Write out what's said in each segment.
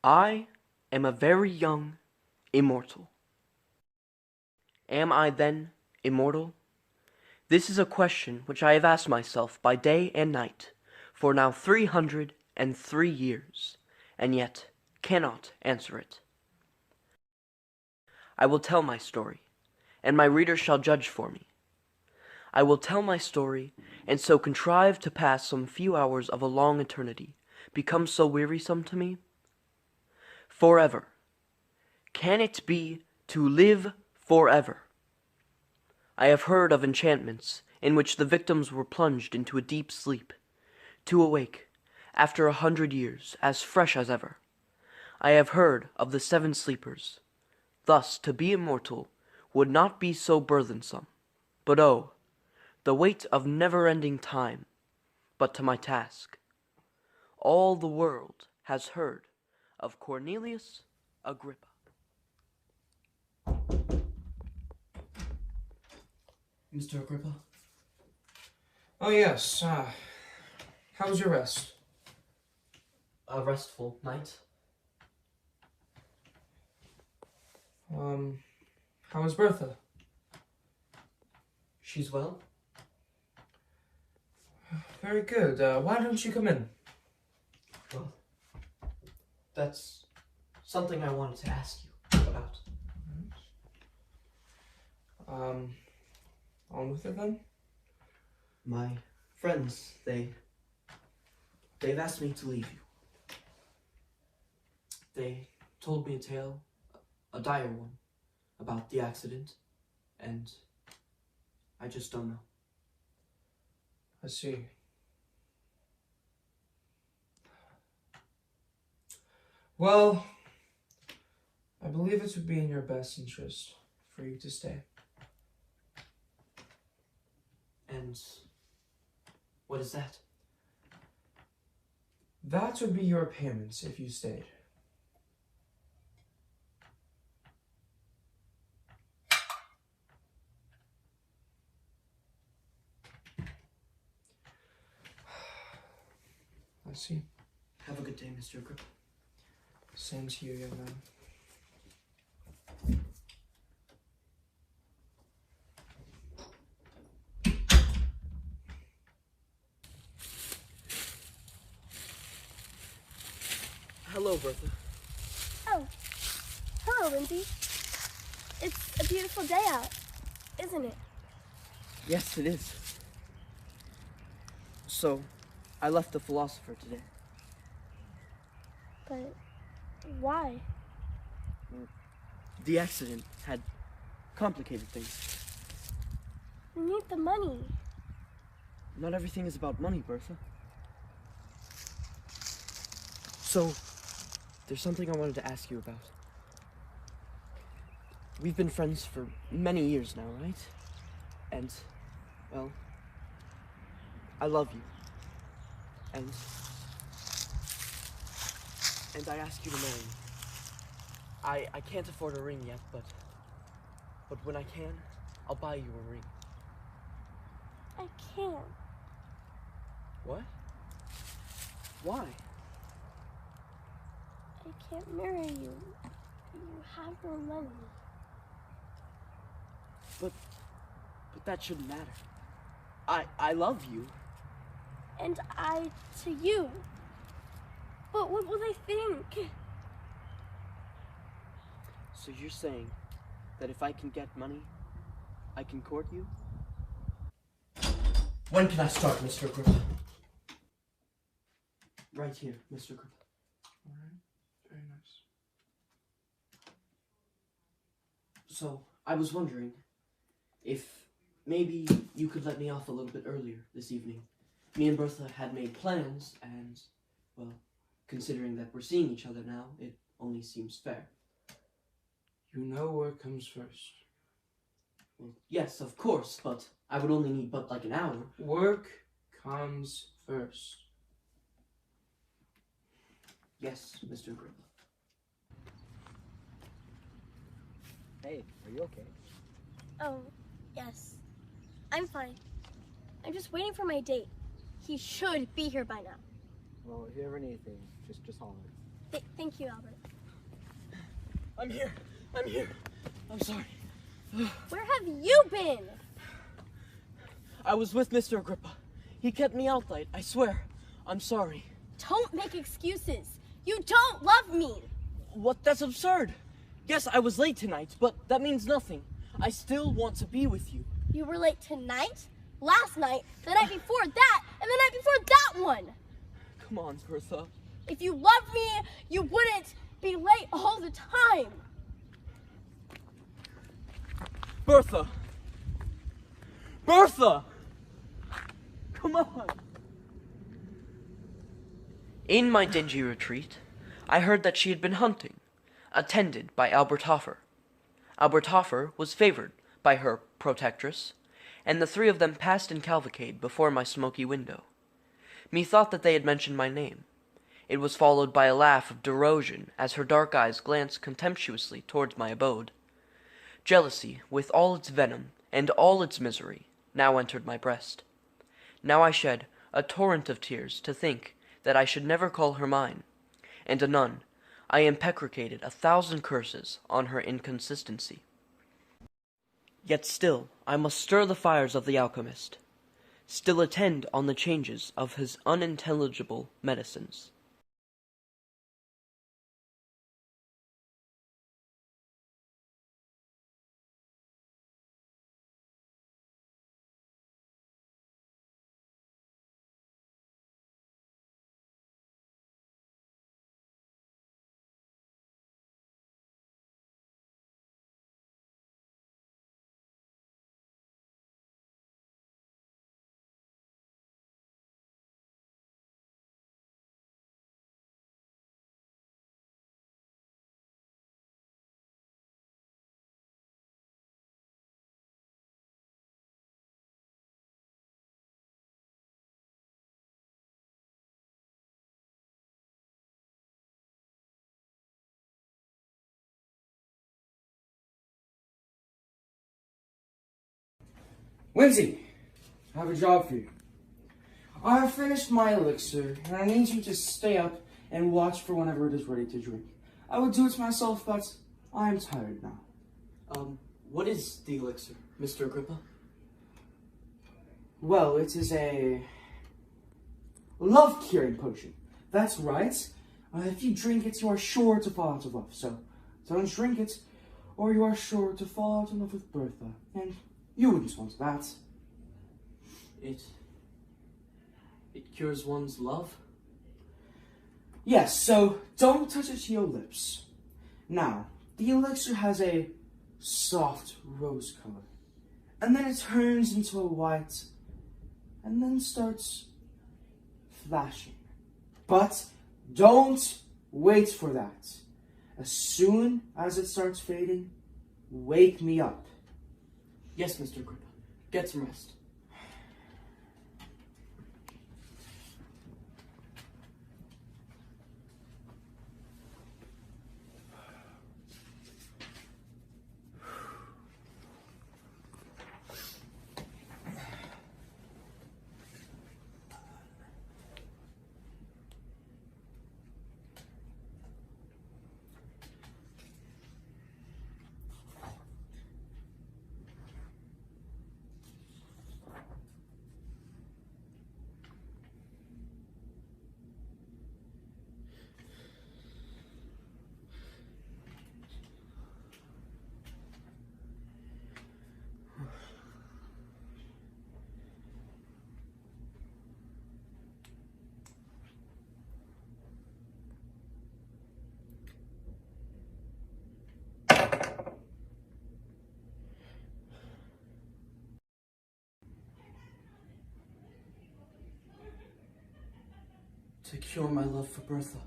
I am a very young immortal. Am I then immortal? This is a question which I have asked myself by day and night for now 303 years, and yet cannot answer it. I will tell my story, and my readers shall judge for me. I will tell my story, and so contrive to pass some few hours of a long eternity, become so wearisome to me? Forever. Can it be to live forever? I have heard of enchantments in which the victims were plunged into a deep sleep, to awake, after 100 years, as fresh as ever. I have heard of the 7 sleepers. Thus, to be immortal would not be so burthensome. But oh, the weight of never-ending time. But to my task. All the world has heard of Cornelius Agrippa. Mr. Agrippa? Oh, yes. How was your rest? A restful night. How was Bertha? She's well? Very good. Why don't you come in? Well, that's something I wanted to ask you about. On with it then? My friends, they've asked me to leave you. They told me a tale, a dire one, about the accident, and I just don't know. I see. Well, I believe it would be in your best interest for you to stay. And what is that? That would be your payments if you stayed. I see. Have a good day, Mr. Agrippa. Same to you, young man. Hello, Bertha. Oh, hello, Lindsay. It's a beautiful day out, isn't it? Yes, it is. So, I left the philosopher today. But why? The accident had complicated things. We need the money. Not everything is about money, Bertha. So, there's something I wanted to ask you about. We've been friends for many years now, right? And, well, I love you. And I ask you to marry me. I can't afford a ring yet, but when I can, I'll buy you a ring. I can't. What? Why? I can't marry you. You have no money. But that shouldn't matter. I love you. And I to you. But what will they think? So you're saying that if I can get money, I can court you? When can I start, Mr. Agrippa? Right here, Mr. Agrippa. All right. Very nice. So, I was wondering if maybe you could let me off a little bit earlier this evening. Me and Bertha had made plans, and, well, considering that we're seeing each other now, it only seems fair. You know what comes first. Well, yes, of course, but I would only need but like an hour. Work comes first. Yes, Mr. Agrippa. Hey, are you okay? Oh, yes. I'm fine. I'm just waiting for my date. He should be here by now. Well, if you ever need anything, just holler. Thank you, Albert. I'm here. I'm here. I'm sorry. Where have you been? I was with Mr. Agrippa. He kept me out late, I swear. I'm sorry. Don't make excuses. You don't love me. What? That's absurd. Yes, I was late tonight, but that means nothing. I still want to be with you. You were late tonight, last night, the night before that, and the night before that one. Come on, Bertha. If you loved me, you wouldn't be late all the time. Bertha! Bertha! Come on! In my dingy retreat, I heard that she had been hunting, attended by Albert Hoffer. Albert Hoffer was favored by her protectress, and the three of them passed in cavalcade before my smoky window. Methought that they had mentioned my name. It was followed by a laugh of derision as her dark eyes glanced contemptuously towards my abode. Jealousy, with all its venom and all its misery, now entered my breast. Now I shed a torrent of tears to think that I should never call her mine, and anon I imprecated 1,000 curses on her inconsistency. Yet still I must stir the fires of the alchemist, still attend on the changes of his unintelligible medicines. Lindsay, I have a job for you. I have finished my elixir, and I need you to stay up and watch for whenever it is ready to drink. I would do it myself, but I am tired now. What is the elixir, Mr. Agrippa? Well, it is a love-curing potion. That's right. If you drink it, you are sure to fall out of love. So, don't drink it, or you are sure to fall out in love with Bertha. And you wouldn't want that. It cures one's love? Yes, so don't touch it to your lips. Now, the elixir has a soft rose color. And then it turns into a white, and then starts flashing. But don't wait for that. As soon as it starts fading, wake me up. Yes, Mr. Agrippa. Get some rest. To cure my love for Bertha.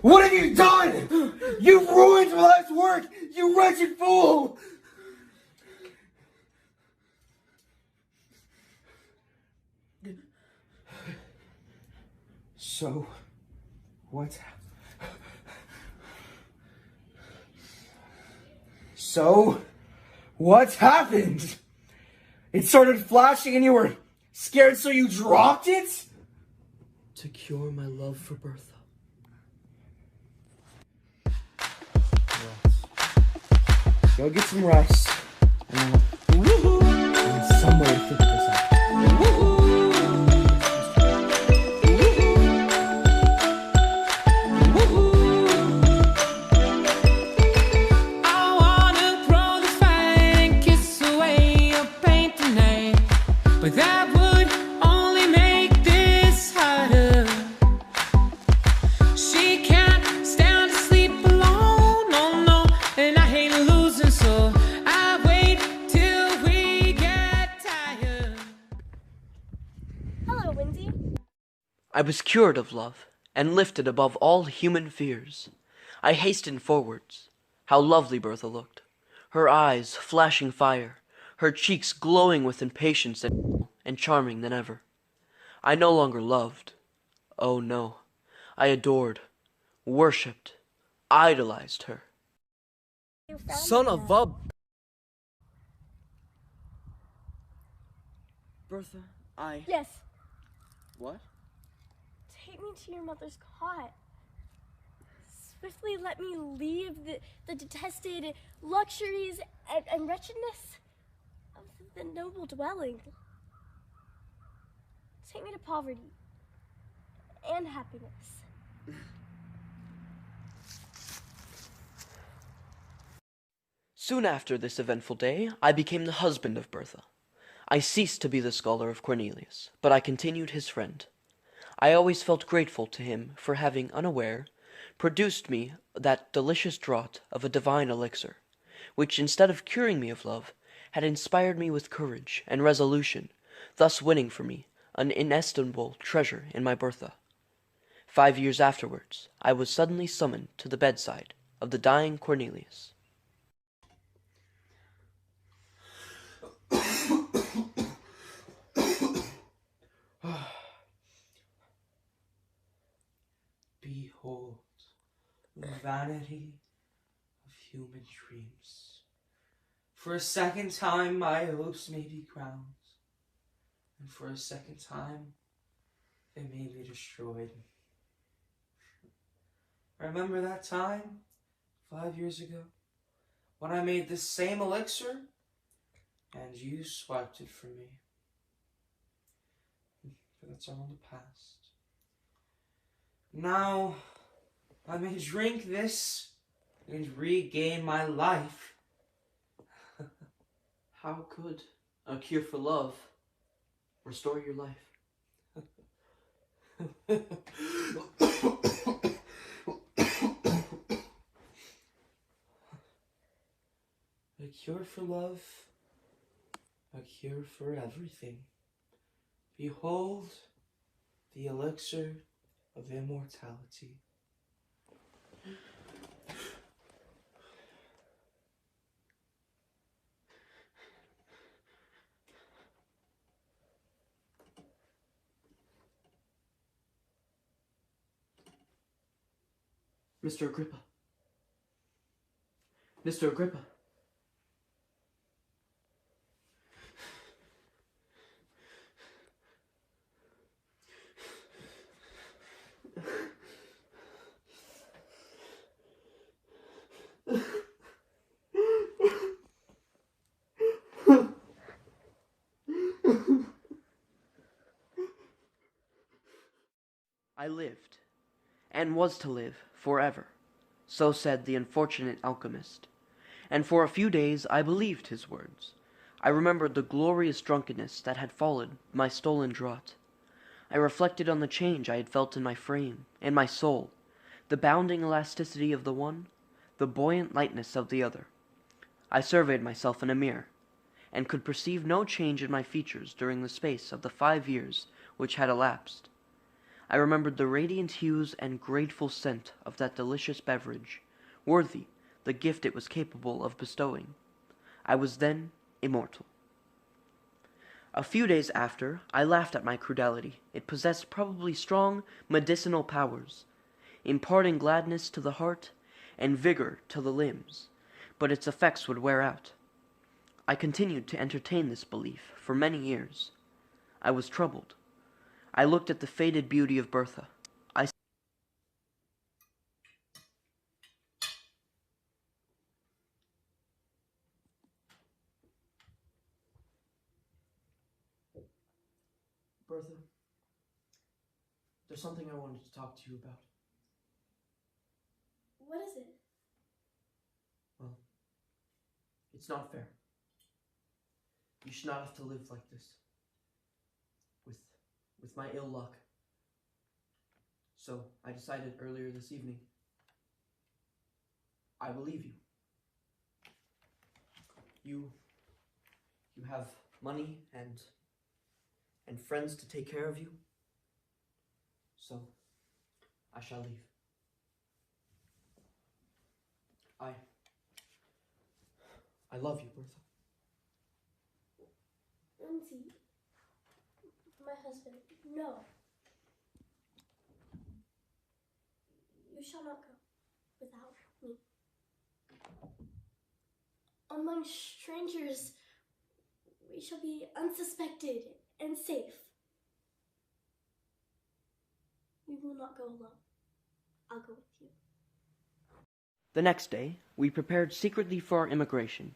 What have you done? You ruined my life's work, you wretched fool! So, what happened? So, what happened? It started flashing and you were scared, so you dropped it? To cure my love for Bertha. Go get some rice. And somebody figure this out. I wanna throw this fight and kiss away your pain tonight, but that would only make this harder. She can't stand to sleep alone, no, no, and I hate losing, so I wait till we get tired. Hello, Lindsay. I was cured of love, and lifted above all human fears. I hastened forwards. How lovely Bertha looked! Her eyes flashing fire, her cheeks glowing with impatience and charming than ever. I no longer loved. Oh no, I adored, worshipped, idolized her. You found Son me of now. a... Bertha, Yes, What? take me to your mother's cot. Swiftly let me leave the detested luxuries and wretchedness of the noble dwelling. Take me to poverty and happiness. Soon after this eventful day, I became the husband of Bertha. I ceased to be the scholar of Cornelius, but I continued his friend. I always felt grateful to him for having, unaware, produced me that delicious draught of a divine elixir, which, instead of curing me of love, had inspired me with courage and resolution, thus winning for me an inestimable treasure in my Bertha. 5 years afterwards, I was suddenly summoned to the bedside of the dying Cornelius. Behold, the vanity of human dreams. For a second time, my hopes may be crowned, and for a second time, they may be destroyed. Remember that time, 5 years ago, when I made this same elixir, and you swiped it from me? But that's all in the past. Now, I may drink this and regain my life. How could a cure for love restore your life? A cure for love, a cure for everything. Behold the elixir of immortality. Mr. Agrippa. Mr. Agrippa. I lived, and was to live forever, so said the unfortunate alchemist, and for a few days I believed his words. I remembered the glorious drunkenness that had followed my stolen draught. I reflected on the change I had felt in my frame and my soul, the bounding elasticity of the one, the buoyant lightness of the other. I surveyed myself in a mirror, and could perceive no change in my features during the space of the 5 years which had elapsed. I remembered the radiant hues and grateful scent of that delicious beverage, worthy the gift it was capable of bestowing. I was then immortal. A few days after, I laughed at my crudelity. It possessed probably strong medicinal powers, imparting gladness to the heart and vigor to the limbs. but its effects would wear out. I continued to entertain this belief for many years. I was troubled. I looked at the faded beauty of Bertha. Bertha, there's something I wanted to talk to you about. What is it? Well, it's not fair. You should not have to live like this. With my ill luck. So I decided earlier this evening, I will leave you. You have money and friends to take care of you. So I shall leave. I love you, Bertha. Lindsay, my husband, no. You shall not go without me. Among strangers, we shall be unsuspected and safe. We will not go alone. I'll go with you. The next day, we prepared secretly for our immigration.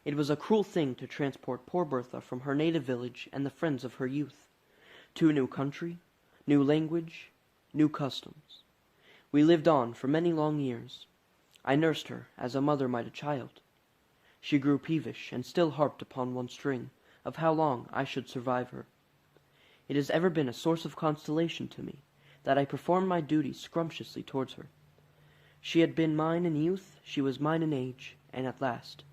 It was a cruel thing to transport poor Bertha from her native village and the friends of her youth, to a new country, new language, new customs. We lived on for many long years. I nursed her as a mother might a child. She grew peevish and still harped upon one string of how long I should survive her. It has ever been a source of consolation to me that I performed my duties scrumptiously towards her. She had been mine in youth, she was mine in age, and at last,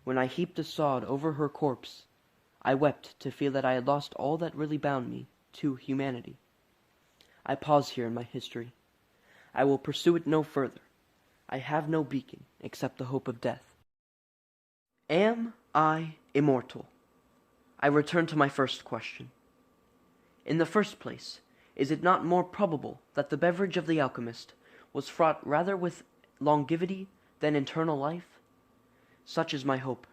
when I heaped the sod over her corpse, I wept to feel that I had lost all that really bound me to humanity. I pause here in my history. I will pursue it no further. I have no beacon except the hope of death. Am I immortal? I return to my first question. In the first place, is it not more probable that the beverage of the alchemist was fraught rather with longevity than eternal life? Such is my hope.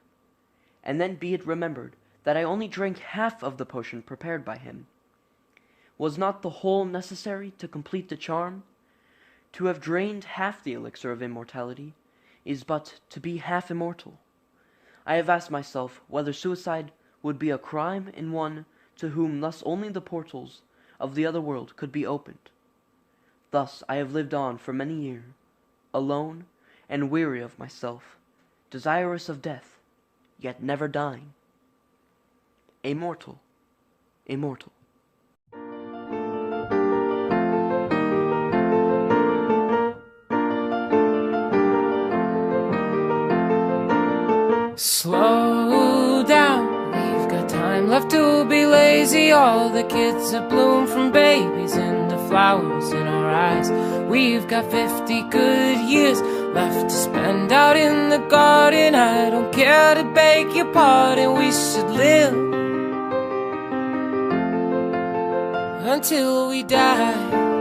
And then be it remembered that I only drank half of the potion prepared by him. Was not the whole necessary to complete the charm? To have drained half the elixir of immortality is but to be half immortal. I have asked myself whether suicide would be a crime in one to whom thus only the portals of the other world could be opened. Thus I have lived on for many years, alone and weary of myself, desirous of death, yet never dying. Immortal, immortal. Slow down, we've got time left to be lazy. All the kids have bloomed from babies into flowers in our eyes. We've got 50 good years left to spend out in the garden. I don't care to beg your pardon, we should live until we die.